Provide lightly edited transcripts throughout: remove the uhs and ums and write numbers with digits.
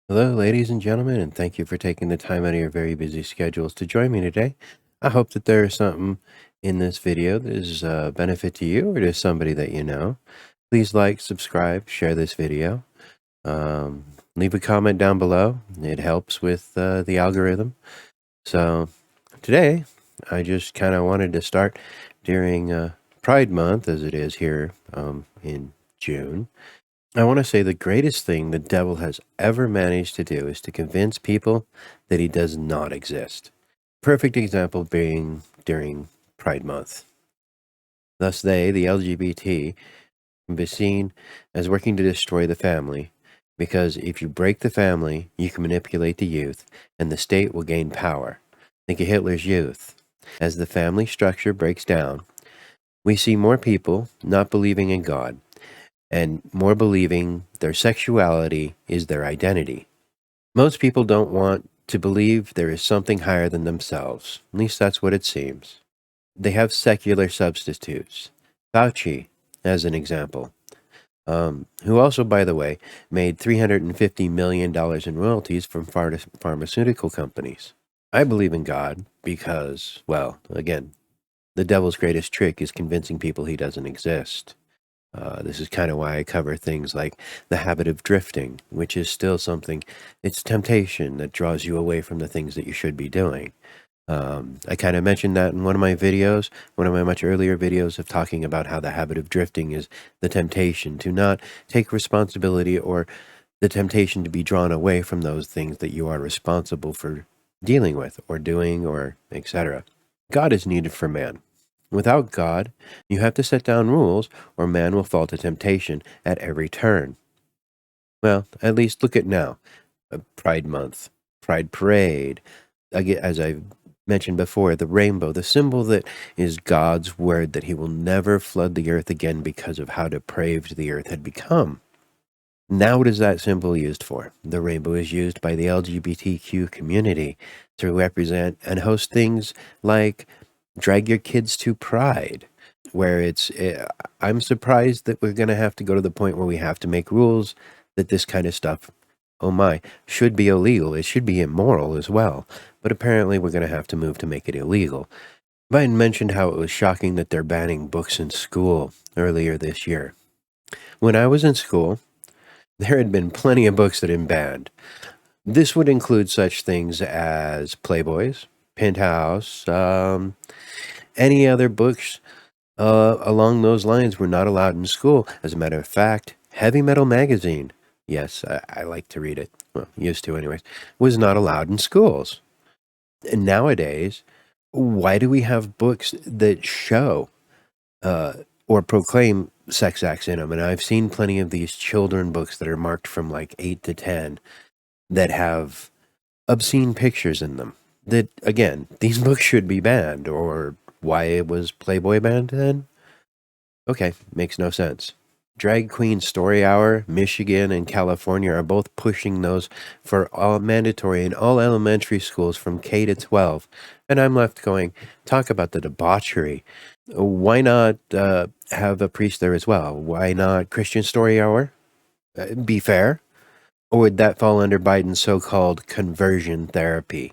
Hello, ladies and gentlemen, and thank you for taking the time out of your very busy schedules to join me today. I hope that there is something in this video that is a benefit to you or to somebody that you know. Please like, subscribe, share this video. Um, Leave a comment down below. It helps with the algorithm. So today, I just kind of wanted to start during Pride Month, as it is here in June. I want to say the greatest thing the devil has ever managed to do is to convince people that he does not exist. Perfect example being during Pride Month. Thus, they, the LGBT, can be seen as working to destroy the family, because if you break the family, you can manipulate the youth, and the state will gain power. Think of Hitler's youth. As the family structure breaks down, we see more people not believing in God, and more believing their sexuality is their identity. Most people don't want to believe there is something higher than themselves. At least that's what it seems. They have secular substitutes. Fauci, as an example, who also, by the way, made $350 million in royalties from pharmaceutical companies. I believe in God because, well, again, the devil's greatest trick is convincing people he doesn't exist. This is kind of why I cover things like the habit of drifting, which is still something, it's temptation that draws you away from the things that you should be doing. I kind of mentioned that in one of my videos, one of my much earlier videos of talking about how the habit of drifting is the temptation to not take responsibility, or the temptation to be drawn away from those things that you are responsible for dealing with or doing, or etc. God is needed for man. Without God, you have to set down rules, or man will fall to temptation at every turn. Well, at least look at now. Pride Month, Pride Parade. Again, as I mentioned before, the rainbow, the symbol that is God's word that he will never flood the earth again because of how depraved the earth had become. Now what is that symbol used for? The rainbow is used by the LGBTQ community to represent and host things like drag your kids to Pride, where I'm surprised that we're going to have to go to the point where we have to make rules that this kind of stuff, oh my, should be illegal. It should be immoral as well. But apparently we're going to have to move to make it illegal. Biden mentioned how it was shocking that they're banning books in school earlier this year. When I was in school, there had been plenty of books that had been banned. This would include such things as Playboys, Penthouse, any other books along those lines were not allowed in school. As a matter of fact, Heavy Metal Magazine, yes, I like to read it, well, used to anyways, was not allowed in schools. And nowadays, why do we have books that show or proclaim sex acts in them? And I've seen plenty of these children books that are marked from like 8 to 10 that have obscene pictures in them. That, again, these books should be banned. Or why was Playboy banned then? Okay, makes no sense. Drag Queen Story Hour, Michigan and California are both pushing those for all mandatory in all elementary schools from K to 12. And I'm left going, talk about the debauchery. Why not have a priest there as well? Why not Christian Story Hour? Be fair. Or would that fall under Biden's so-called conversion therapy,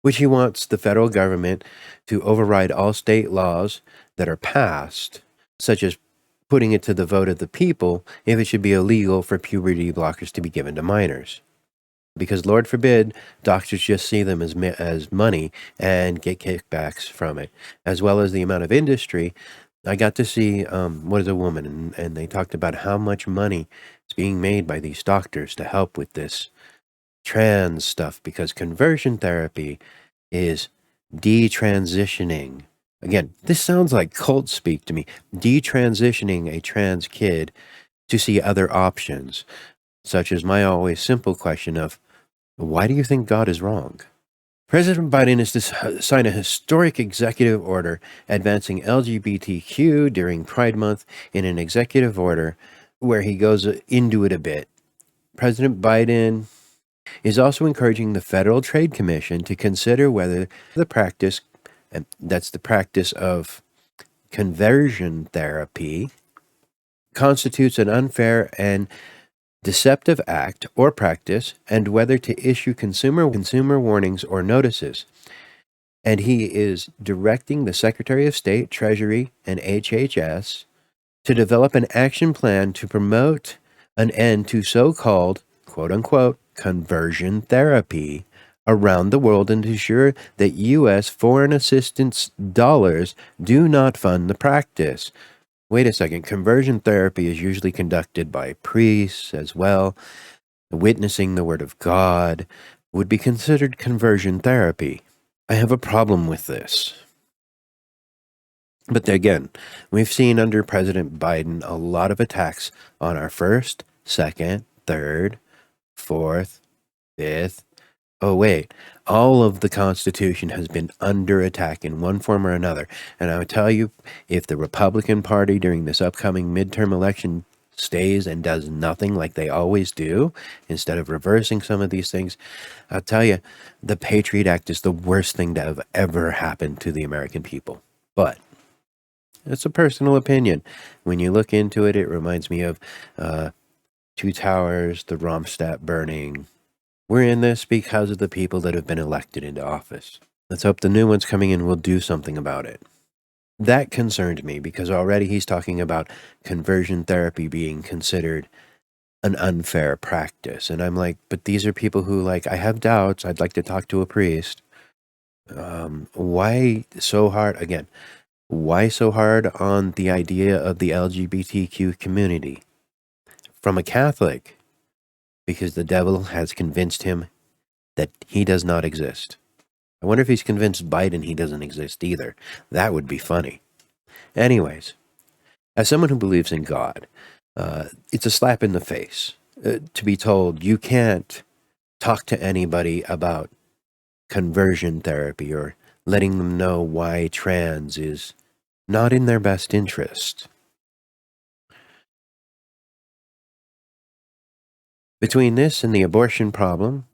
which he wants the federal government to override all state laws that are passed, such as putting it to the vote of the people if it should be illegal for puberty blockers to be given to minors. Because Lord forbid, doctors just see them as money and get kickbacks from it, as well as the amount of industry. I got to see What is a Woman, and they talked about how much money is being made by these doctors to help with this trans stuff, because conversion therapy is detransitioning. Again, this sounds like cult speak to me. Detransitioning a trans kid to see other options, such as my always simple question of, why do you think God is wrong? President Biden is to sign a historic executive order advancing LGBTQ during Pride Month in an executive order where he goes into it a bit. President Biden is also encouraging the Federal Trade Commission to consider whether the practice, and that's the practice of conversion therapy, constitutes an unfair and deceptive act or practice, and whether to issue consumer warnings or notices. And he is directing the Secretary of State, Treasury, and HHS to develop an action plan to promote an end to so-called, quote-unquote, conversion therapy around the world and to ensure that U.S. foreign assistance dollars do not fund the practice. Wait a second, conversion therapy is usually conducted by priests as well. Witnessing the Word of God would be considered conversion therapy. I have a problem with this. But again, we've seen under President Biden a lot of attacks on our first, second, third, fourth, fifth. Oh, wait, all of the Constitution has been under attack in one form or another. And I would tell you, if the Republican Party during this upcoming midterm election stays and does nothing like they always do, instead of reversing some of these things, I'll tell you, the Patriot Act is the worst thing to have ever happened to the American people. But it's a personal opinion. When you look into it, it reminds me of Two Towers, the Romstadt burning. We're in this because of the people that have been elected into office. Let's hope the new ones coming in will do something about it. That concerned me because already he's talking about conversion therapy being considered an unfair practice. And I'm like, but these are people who, like, I have doubts. I'd like to talk to a priest. Why so hard? Again, why so hard on the idea of the LGBTQ community? From a Catholic, because the devil has convinced him that he does not exist. I wonder if he's convinced Biden he doesn't exist either. That would be funny. Anyways, as someone who believes in God, it's a slap in the face to be told you can't talk to anybody about conversion therapy or letting them know why trans is not in their best interest. Between this and the abortion problem,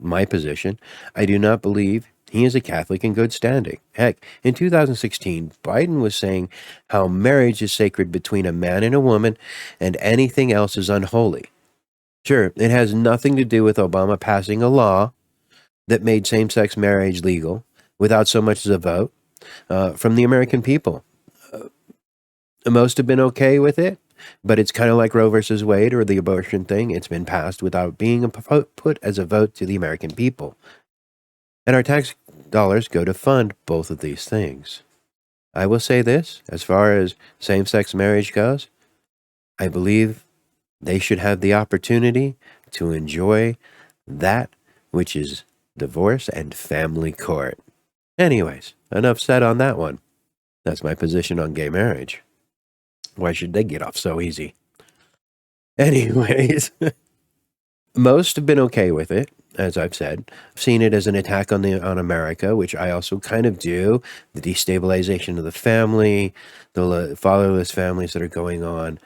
my position, I do not believe he is a Catholic in good standing. Heck, in 2016, Biden was saying how marriage is sacred between a man and a woman and anything else is unholy. Sure, it has nothing to do with Obama passing a law that made same-sex marriage legal without so much as a vote from the American people. Most have been okay with it, but it's kind of like Roe versus Wade or the abortion thing. It's been passed without being put as a vote to the American people. And our tax dollars go to fund both of these things. I will say this, as far as same-sex marriage goes, I believe they should have the opportunity to enjoy that which is divorce and family court. Anyways, enough said on that one. That's my position on gay marriage. Why should they get off so easy? Anyways, most have been okay with it, as I've said. I've seen it as an attack on America, which I also kind of do. The destabilization of the family, the fatherless families that are going on.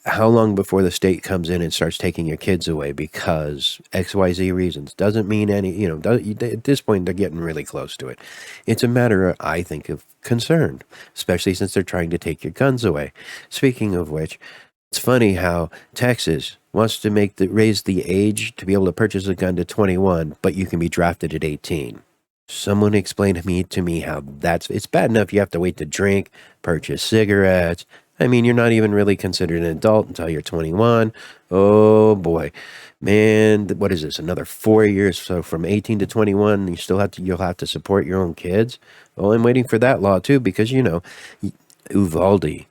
How long before the state comes in and starts taking your kids away because XYZ reasons? Doesn't mean any, at this point, they're getting really close to it. It's a matter, I think, of concern, especially since they're trying to take your guns away. Speaking of which, it's funny how Texas wants to raise the age to be able to purchase a gun to 21, but you can be drafted at 18. Someone explained to me how it's bad enough you have to wait to drink, purchase cigarettes. I mean, you're not even really considered an adult until you're 21. Oh boy, man, what is this? Another 4 years. So from 18 to 21, you'll have to support your own kids. Well, I'm waiting for that law too, because Uvalde.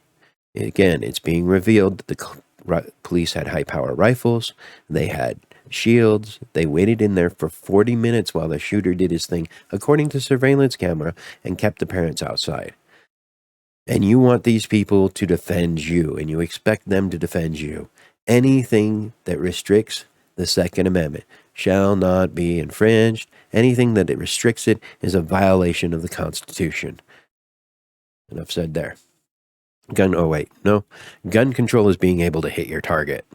Again, it's being revealed that the police had high-power rifles. They had shields. They waited in there for 40 minutes while the shooter did his thing, according to surveillance camera, and kept the parents outside. And you want these people to defend you, and you expect them to defend you. Anything that restricts the Second Amendment shall not be infringed. Anything that restricts it is a violation of the Constitution. Enough said there. Gun control is being able to hit your target.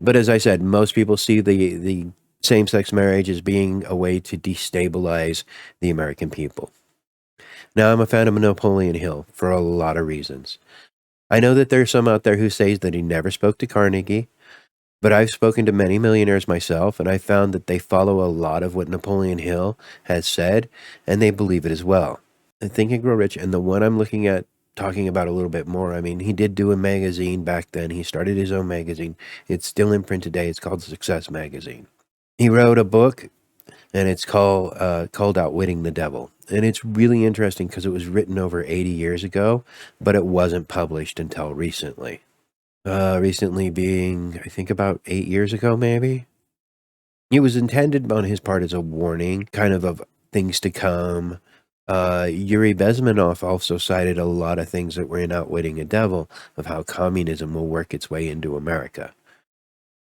But as I said, most people see the same-sex marriage as being a way to destabilize the American people. Now, I'm a fan of Napoleon Hill for a lot of reasons. I know that there's some out there who says that he never spoke to Carnegie. But I've spoken to many millionaires myself, and I found that they follow a lot of what Napoleon Hill has said, and they believe it as well. And Think and Grow Rich, and the one I'm looking at talking about a little bit more, I mean, he did do a magazine back then. He started his own magazine. It's still in print today. It's called Success Magazine. He wrote a book, and it's called Outwitting the Devil. And it's really interesting because it was written over 80 years ago, but it wasn't published until recently. Recently being, I think, about 8 years ago, maybe. It was intended on his part as a warning, kind of things to come. Yuri Bezmenov also cited a lot of things that were in Outwitting a Devil of how communism will work its way into America.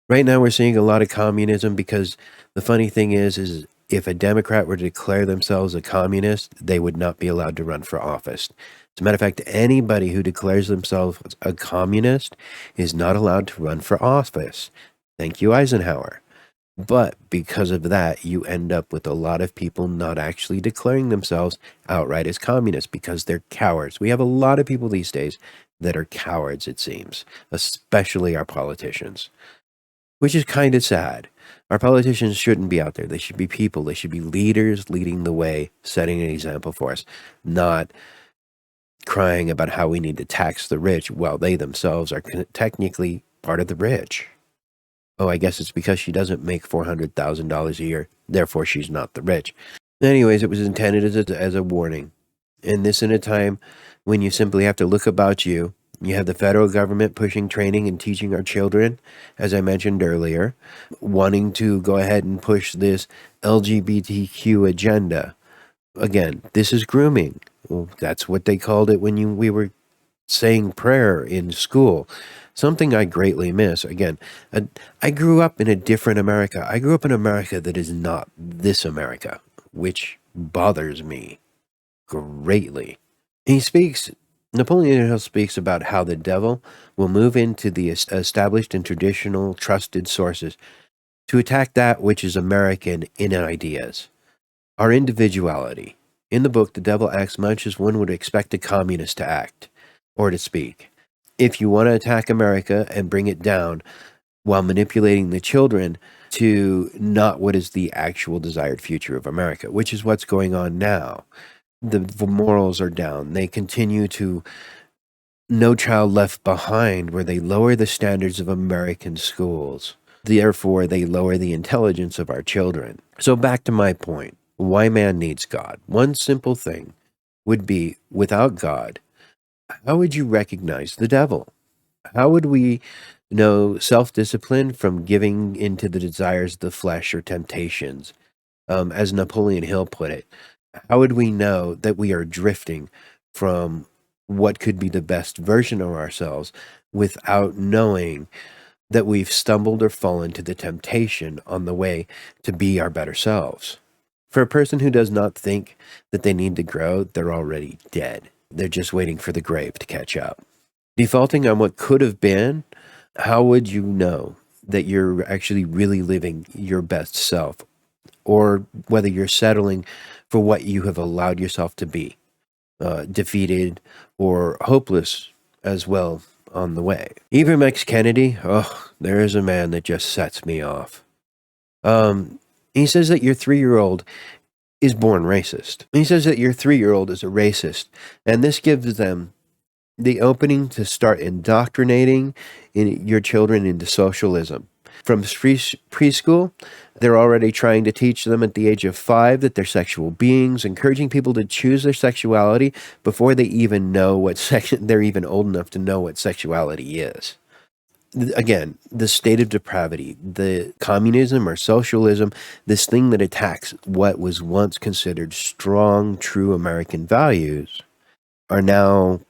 Right now, we're seeing a lot of communism because the funny thing is if a Democrat were to declare themselves a communist, they would not be allowed to run for office. As a matter of fact, anybody who declares themselves a communist is not allowed to run for office. Thank you, Eisenhower. But because of that, you end up with a lot of people not actually declaring themselves outright as communists because they're cowards. We have a lot of people these days that are cowards, it seems, especially our politicians, which is kind of sad. Our politicians shouldn't be out there. They should be people. They should be leaders leading the way, setting an example for us, not crying about how we need to tax the rich while they themselves are technically part of the rich. Oh, I guess it's because she doesn't make $400,000 a year, therefore she's not the rich. Anyways, it was intended as a warning. And this in a time when you simply have to look about you. You have the federal government pushing training and teaching our children, as I mentioned earlier, wanting to go ahead and push this LGBTQ agenda. Again, this is grooming. Well, that's what they called it when we were saying prayer in school. Something I greatly miss. Again, I grew up in a different America. I grew up in America that is not this America, which bothers me greatly. Napoleon Hill speaks about how the devil will move into the established and traditional trusted sources to attack that which is American in ideas, our individuality. In the book, the devil acts much as one would expect a communist to act or to speak. If you want to attack America and bring it down while manipulating the children to not what is the actual desired future of America, which is what's going on now. The morals are down. They continue to No Child Left Behind, where they lower the standards of American schools. Therefore, they lower the intelligence of our children. So back to my point, why man needs God. One simple thing would be, without God, how would you recognize the devil? How would we know self-discipline from giving into the desires of the flesh or temptations? As Napoleon Hill put it, how would we know that we are drifting from what could be the best version of ourselves without knowing that we've stumbled or fallen to the temptation on the way to be our better selves? For a person who does not think that they need to grow, they're already dead. They're just waiting for the grave to catch up. Defaulting on what could have been, how would you know that you're actually really living your best self, or whether you're settling for what you have allowed yourself to be, defeated or hopeless as well on the way? Ibram X. Kennedy, there is a man that just sets me off. He says that your 3-year-old is born racist. He says that your 3-year-old is a racist, and this gives them the opening to start indoctrinating your children into socialism. From preschool, they're already trying to teach them at the age of 5 that they're sexual beings, encouraging people to choose their sexuality before they even know they're even old enough to know what sexuality is. Again, the state of depravity, the communism or socialism, this thing that attacks what was once considered strong, true American values, are now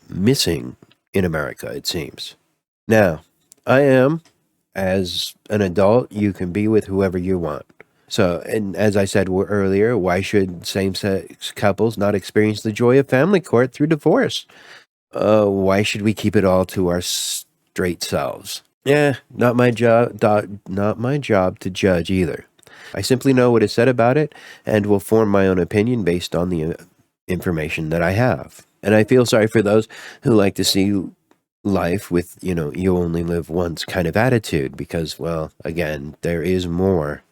missing in America, it seems. Now, I am, as an adult, you can be with whoever you want. So, and as I said earlier, why should same-sex couples not experience the joy of family court through divorce? Why should we keep it all to our straight selves? Not my job to judge either. I simply know what is said about it and will form my own opinion based on the information that I have. And I feel sorry for those who like to see life with, you only live once kind of attitude because, well, again, there is more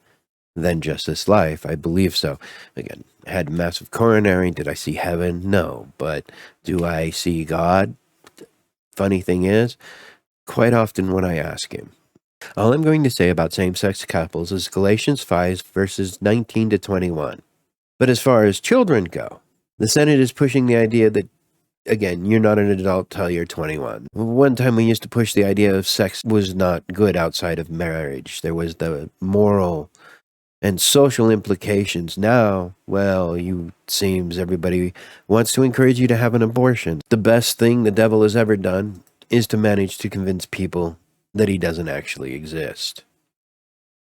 than just this life. I believe so. Again, I had massive coronary. Did I see heaven? No. But do I see God? Funny thing is, quite often when I ask him. All I'm going to say about same-sex couples is Galatians 5 verses 19 to 21. But as far as children go, the Senate is pushing the idea that, again, you're not an adult till you're 21. One time we used to push the idea of sex was not good outside of marriage. There was the moral and social implications. Now, well, seems everybody wants to encourage you to have an abortion. The best thing the devil has ever done is to manage to convince people that he doesn't actually exist.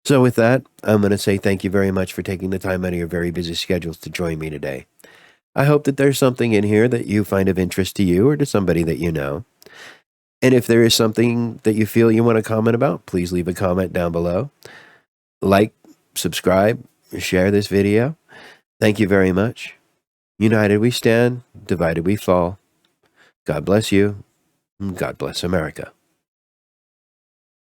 So with that, I'm going to say thank you very much for taking the time out of your very busy schedules to join me today. I hope that there's something in here that you find of interest to you or to somebody that you know. And if there is something that you feel you want to comment about, please leave a comment down below. Like, subscribe, share this video. Thank you very much. United we stand, divided we fall. God bless you. God bless America.